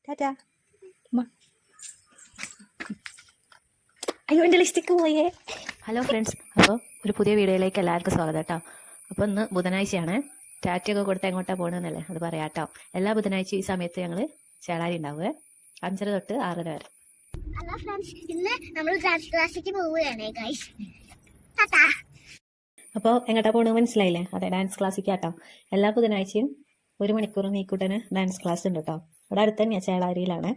ടാറ്റാ. അയ്യോ എൻ്റെ ലിസ്റ്റിക്ക് പോയേ. ഹലോ ഫ്രണ്ട്സ്, അപ്പോൾ ഒരു പുതിയ വീഡിയോയിലേക്ക് എല്ലാവർക്കും സ്വാഗതം കേട്ടോ. അപ്പോൾ ഇന്ന് ബുധനാഴ്ചയാണ്. ടാറ്റയൊക്കെ കൊടുത്ത് എങ്ങോട്ടാണ് പോകണമെന്നല്ലേ അത് പറയാം കേട്ടോ. എല്ലാ ബുധനാഴ്ചയും ഈ സമയത്ത് ഞങ്ങൾ ചേളാരി ഉണ്ടാവുക 5:30 തൊട്ട് 6:30 വരെ. ഹലോ ഫ്രണ്ട്സ്, ഇന്ന് നമ്മൾ ഡാൻസ് ക്ലാസ്സിലേക്ക് പോവുകയാണ് ഗൈസ്. അപ്പോൾ എങ്ങോട്ടാ പോകണമെന്ന് മനസ്സിലായില്ലേ? അതെ, ഡാൻസ് ക്ലാസ്സിലേക്ക് കേട്ടോ. എല്ലാ ബുധനാഴ്ചയും 1 മണിക്കൂർ മീക്കൂട്ടന് ഡാൻസ് ക്ലാസ് ഉണ്ട് കേട്ടോ. ഇവിടെ അടുത്ത് തന്നെയാണ്, ചേളാരിയിലാണ്.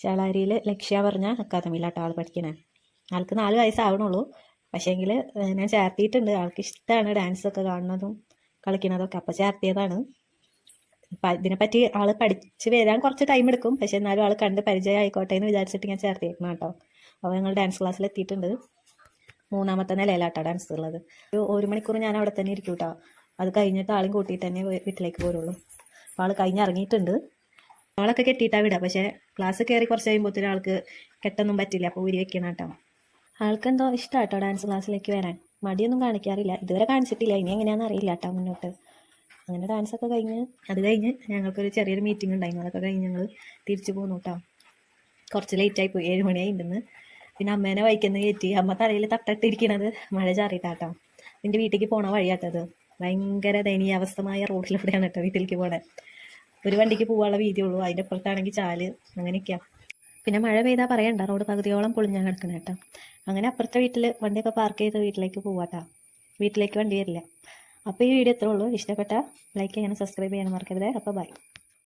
ചേളാരിയിൽ ലക്ഷ്യ പറഞ്ഞ അക്കാദമിയിലാട്ടോ ആൾ പഠിക്കണേ. ആൾക്ക് 4 വയസ്സാവണുള്ളൂ. പക്ഷേങ്കിൽ ഞാൻ ചേർത്തിയിട്ടുണ്ട്. ആൾക്ക് ഇഷ്ടമാണ് ഡാൻസൊക്കെ കാണുന്നതും കളിക്കുന്നതൊക്കെ. അപ്പോൾ ചേർത്തിയതാണ്. ഇതിനെപ്പറ്റി ആൾ പഠിച്ച് വരാൻ കുറച്ച് ടൈം എടുക്കും. പക്ഷേ എന്നാലും ആൾ കണ്ട് പരിചയം ആയിക്കോട്ടെ എന്ന് വിചാരിച്ചിട്ട് ഞാൻ ചേർത്തിയേക്കണം കേട്ടോ. അപ്പോൾ ഞങ്ങൾ ഡാൻസ് ക്ലാസ്സിൽ എത്തിയിട്ടുണ്ട്. 3ാമത്തെ നിലയിലാട്ടോ ഡാൻസ് ഉള്ളത്. 1 മണിക്കൂർ ഞാൻ അവിടെ തന്നെ ഇരിക്കും കേട്ടോ. അത് കഴിഞ്ഞിട്ട് ആളും കൂട്ടിയിട്ട് തന്നെ വീട്ടിലേക്ക് പോരുള്ളൂ. അപ്പോൾ ആൾ കഴിഞ്ഞിറങ്ങിയിട്ടുണ്ട്. ആളൊക്കെ കെട്ടിയിട്ടാണ് വിടുക. പക്ഷേ ക്ലാസ് കയറി കുറച്ച് കഴിയുമ്പോഴത്തേനും ആൾക്ക് കെട്ടൊന്നും പറ്റില്ല. അപ്പോൾ ഊരി വെക്കണം കേട്ടോ. ആൾക്കെന്തോ ഇഷ്ടം കേട്ടോ ഡാൻസ് ക്ലാസ്സിലേക്ക് വരാൻ. മടിയൊന്നും കാണിക്കാറില്ല, ഇതുവരെ കാണിച്ചിട്ടില്ല. ഇനി എങ്ങനെയാണെന്ന് അറിയില്ല കേട്ടോ മുന്നോട്ട്. അങ്ങനെ ഡാൻസൊക്കെ അത് കഴിഞ്ഞ് ഞങ്ങൾക്കൊരു ചെറിയൊരു മീറ്റിംഗ് ഉണ്ടായിരുന്നു. അതൊക്കെ കഴിഞ്ഞ് ഞങ്ങൾ തിരിച്ചു പോന്നു കേട്ടോ. കുറച്ച് ലേറ്റായി പോയി, 7 മണിയായിണ്ടെന്ന്. പിന്നെ അമ്മേനെ വൈക്കുന്ന കയറ്റി. അമ്മ തലയിൽ തട്ടിട്ടിരിക്കണത് മഴ ചാറിയിട്ടാട്ടോ. എൻ്റെ വീട്ടിലേക്ക് പോണ വഴിയാട്ടത്. ഭയങ്കര ദയനീയാവസ്ഥമായ റോഡിലൂടെയാണ് കേട്ടോ വീട്ടിലേക്ക് പോണേ. ഒരു വണ്ടിക്ക് പോകാനുള്ള വീതിയുള്ളൂ, അതിൻ്റെ അപ്പുറത്താണെങ്കിൽ ചാല്. അങ്ങനെയൊക്കെയാണ്. പിന്നെ മഴ പെയ്താൽ പറയണ്ട, റോഡ് പകുതിയോളം പൊളിഞ്ഞാൽ കിടക്കണം കേട്ടോ. അങ്ങനെ അപ്പുറത്തെ വീട്ടിൽ വണ്ടിയൊക്കെ പാർക്ക് ചെയ്ത് വീട്ടിലേക്ക് പോവാട്ടോ. വീട്ടിലേക്ക് വണ്ടി വരില്ല. അപ്പോൾ ഈ വീഡിയോ എത്ര ഉള്ളൂ. ഇഷ്ടപ്പെട്ട ലൈക്ക് ചെയ്യാനും സബ്സ്ക്രൈബ് ചെയ്യാനും മറക്കരുത്. അപ്പോൾ ബൈ.